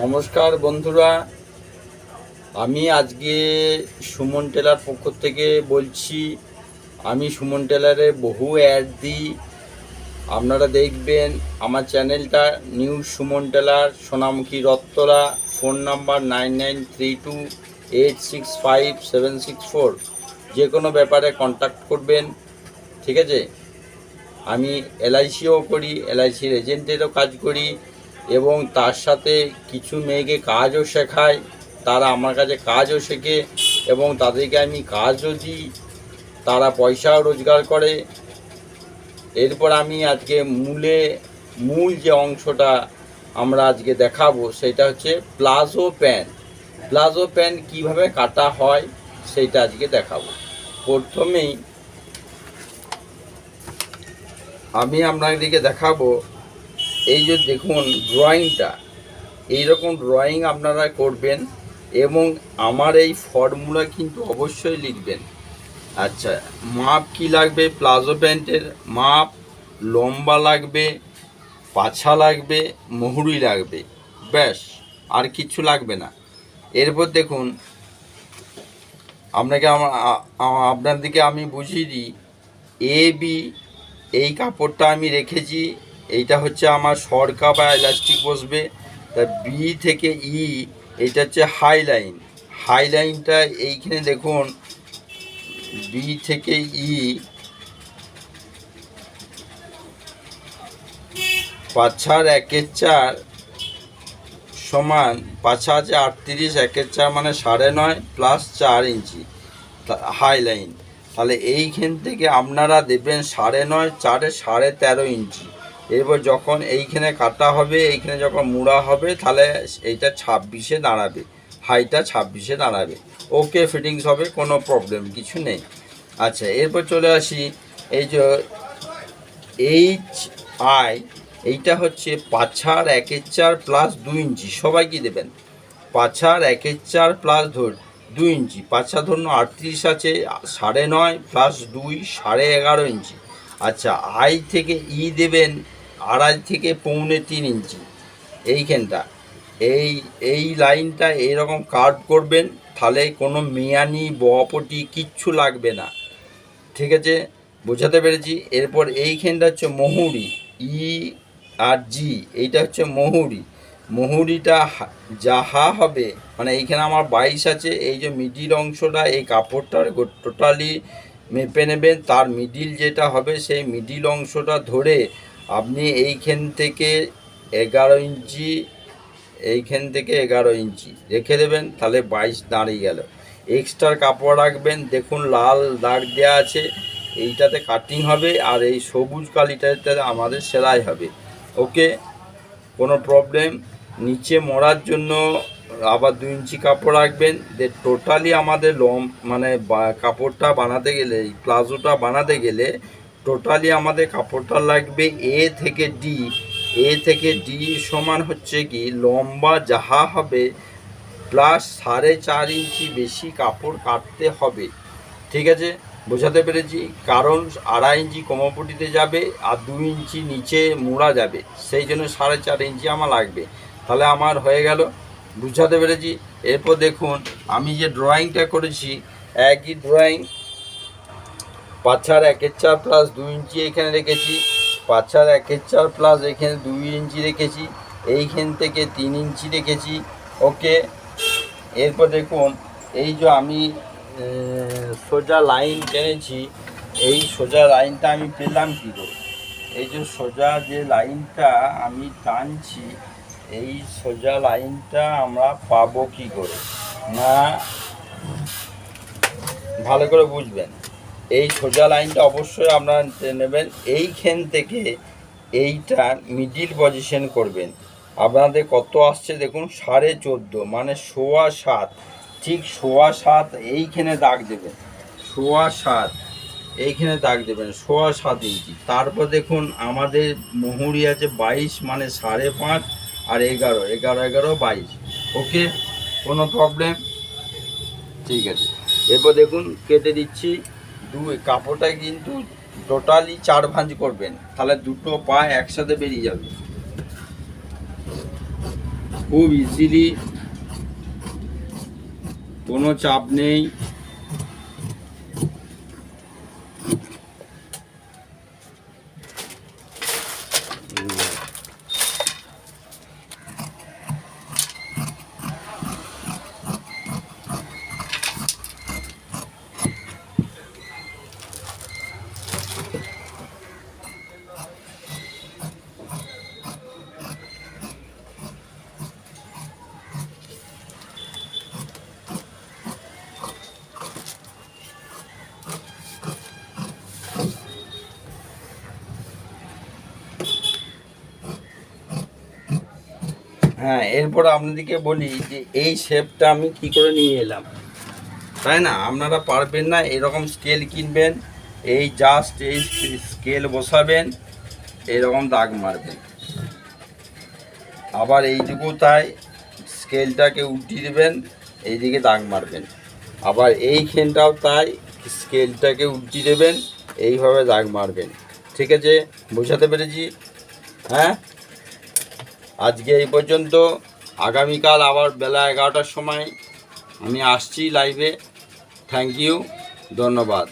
নমস্কার বন্ধুরা, আমি আজকে সুমন টেলার পক্ষ থেকে বলছি। আমি সুমন টেলারে বহু অ্যাড দিই, আপনারা দেখবেন। আমার চ্যানেলটা নিউ সুমন টেলার, সোনামুখী রত্তরা। Phone number 9932865764। যে কোনো ব্যাপারে কন্ট্যাক্ট করবেন, ঠিক আছে। আমি এলআইসিও করি, এলআইসির এজেন্টেরও কাজ করি এবং তার সাথে কিছু মেয়েকে কাজও শেখাই। তারা আমার কাছে কাজও শেখে এবং তাদেরকে আমি কাজও দিই, তারা পয়সাও রোজগার করে। এরপর আমি আজকে মূল যে অংশটা আমরা আজকে দেখাবো সেটা হচ্ছে প্লাজো প্যান্ট। প্লাজো প্যান্ট কীভাবে কাটা হয় সেইটা আজকে দেখাবো। প্রথমেই আমি আপনাদেরকে দেখাবো, এই যে দেখুন ড্রয়িংটা, এইরকম ড্রয়িং আপনারা করবেন এবং আমার এই ফর্মুলা কিন্তু অবশ্যই লিখবেন। আচ্ছা, মাপ কি লাগবে? প্লাজো প্যান্টের মাপ, লম্বা লাগবে, পাছা লাগবে, মুহুরি লাগবে, ব্যাস, আর কিছু লাগবে না। এরপর দেখুন, আপনাদেরকে আমি বুঝিয়ে দিই। এ বি এই কাপড়টা আমি রেখেছি, এইটা হচ্ছে আমার সরকা বা ইলাস্টিক বসবে। তা বি থেকে ই এইটা হচ্ছে হাই লাইন। হাই লাইনটা এইখানে দেখুন, বি থেকে ই পাছার 1/4 সমান, পাছা আছে 38, 1/4 মানে 9.5 প্লাস 4 ইঞ্চি হাই লাইন। তাহলে এইখান থেকে আপনারা দেবেন 9.5, 4-এ 13.5 ইঞ্চি। এরপর যখন এইখানে কাটা হবে, এইখানে যখন মুড়া হবে, তাহলে এইটা 26-এ দাঁড়াবে, হাইটা 26-এ দাঁড়াবে। ওকে, ফিটিংস হবে, কোনো প্রবলেম কিছু নেই। আচ্ছা, এরপর চলে আসি। এই যে এইচ আই, এইটা হচ্ছে পাছার 1/4 প্লাস 2 ইঞ্চি। সবাই কি দেবেন? পাছার 1/4 প্লাস 2 ইঞ্চি। পাছা ধরুন 38 আছে, 9.5 প্লাস 2 11.5 ইঞ্চি। আচ্ছা, আই থেকে ই দেবেন 2.5 থেকে 2.25 ইঞ্চি। এইখানটা এই লাইনটা এইরকম কার্ভ করবেন, তাহলে কোনো মেয়ানি বপটি কিচ্ছু লাগবে না, ঠিক আছে, বোঝাতে পেরেছি। এরপর এইখানটা হচ্ছে মুহুরি, ই আর জি, এইটা হচ্ছে মুহুরি। মুহুরিটা যাহা হবে, মানে এইখানে আমার 22 আছে, এই যে মিডিল অংশটা, এই কাপড়টার টোটালি মেপে নেবেন। তার মিডিল যেটা হবে, সেই মিডিল অংশটা ধরে আপনি এইখান থেকে 11 ইঞ্চি, এইখান থেকে 11 ইঞ্চি রেখে দেবেন, তাহলে 22 দাঁড়িয়ে গেল। এক্সট্রা কাপড় রাখবেন। দেখুন লাল দাগ দেওয়া আছে, এইটাতে কাটিং হবে, আর এই সবুজ কালিটাতে আমাদের সেলাই হবে। ওকে, কোনো প্রবলেম। নিচে মরার জন্য আবার 2 ইঞ্চি কাপড় রাখবেন। টোটালি আমাদের মানে কাপড়টা বানাতে গেলে, এই প্লাজোটা বানাতে গেলে টোটালি আমাদের কাপড়টা লাগবে এ থেকে ডি। এ থেকে ডি সমান হচ্ছে কি, লম্বা যাহা হবে প্লাস 4.5 ইঞ্চি বেশি কাপড় কাটতে হবে, ঠিক আছে, বোঝাতে পেরেছি। কারণ 2.5 ইঞ্চি কোমরপটিতে যাবে আর 2 ইঞ্চি নিচে মোড়া যাবে, সেই জন্য 4.5 ইঞ্চি আমার লাগবে। তাহলে আমার হয়ে গেল, বুঝাতে পেরেছি। এরপর দেখুন, আমি যে ড্রয়িংটা করেছি, একই ড্রয়িং। পাছার 1/4 প্লাস 2 ইঞ্চি এখানে রেখেছি, পাছার 1/4 প্লাস এখানে 2 ইঞ্চি রেখেছি, এইখান থেকে 3 ইঞ্চি রেখেছি। ওকে, এরপর দেখুন, এই যে আমি সোজা লাইন টেনেছি, এই সোজা লাইনটা আমি পেলাম কী করে? এই যে সোজা যে লাইনটা আমি টানছি, এই সোজা লাইনটা আমরা পাবো কী করে? না, ভালো করে বুঝবেন। এই সোজা লাইনটা অবশ্যই আপনারা নেবেন, এইখান থেকে এইটা মিডিল পজিশন করবেন। আপনাদের কত আসছে দেখুন, 14.5 মানে 7.25, ঠিক 7.25 এইখানে দাগ দেবেন, 7.25 এইখানে দাগ দেবেন, 7.25 ইঞ্চি। তারপর দেখুন আমাদের মুহুরি আছে 22 মানে 5.5 আর 11, 22। ওকে, কোনো প্রবলেম? ঠিক আছে। এরপর দেখুন কেটে দিচ্ছি। কাপড়টা কিন্তু টোটালি 4 ভাঁজ করবেন, তাহলে দুটো পা একসাথে বেরিয়ে যাবে। খুব ইজিলি, কোনো চাপ নেই। হ্যাঁ, এরপর আপনাদেরকে বলি যে এই শেপটা আমি কি করে নিয়ে এলাম, তাই না? আপনারা পারবেন না, এরকম স্কেল কিনবেন, এই জাস্ট এই স্কেল বসাবেন, এরকম দাগ মারবেন, আবার এইটুকু তাই স্কেলটাকে উল্টিয়ে দেবেন, এইদিকে দাগ মারবেন, আবার এইখানটাও তাই স্কেলটাকে উল্টিয়ে দেবেন, এইভাবে দাগ মারবেন। ঠিক আছে, বোঝাতে পেরেছি? হ্যাঁ, আজকে এই পর্যন্ত। আগামীকাল আবার বেলা 11টার সময় আমি আসছি লাইভে। থ্যাংক ইউ, ধন্যবাদ।